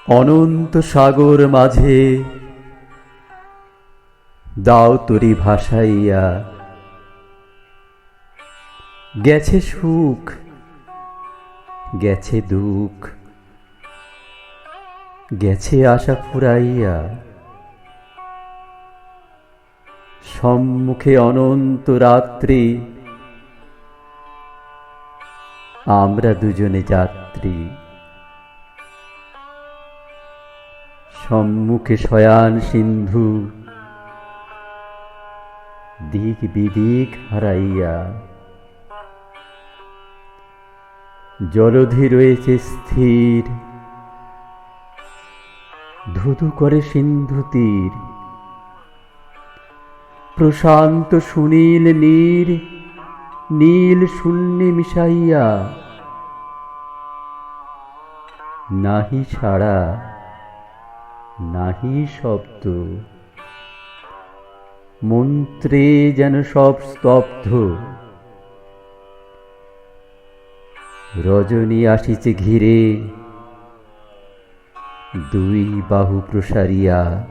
অনন্ত সাগর মাঝে দাও তরি ভাসাইয়া। গেছে সুখ গেছে দুঃখ, গেছে আশা ফুরাইয়া। সম্মুখে অনন্ত রাত্রি, আমরা দুজনে যাত্রী। সম্মুখে শয়ান সিন্ধু, দিক বিদিক হারাইয়া। জলধি রয়েছে স্থির, ধুধু করে সিন্ধু তীর। প্রশান্ত সুনীল নীর, নীল শূন্যে মিশাইয়া। নাহি সাড়া নাহি শব্দ, মন্ত্রে যেন সব স্তব্ধ। রজনী আসিছে ঘিরে, দুই বাহু প্রসারিয়া।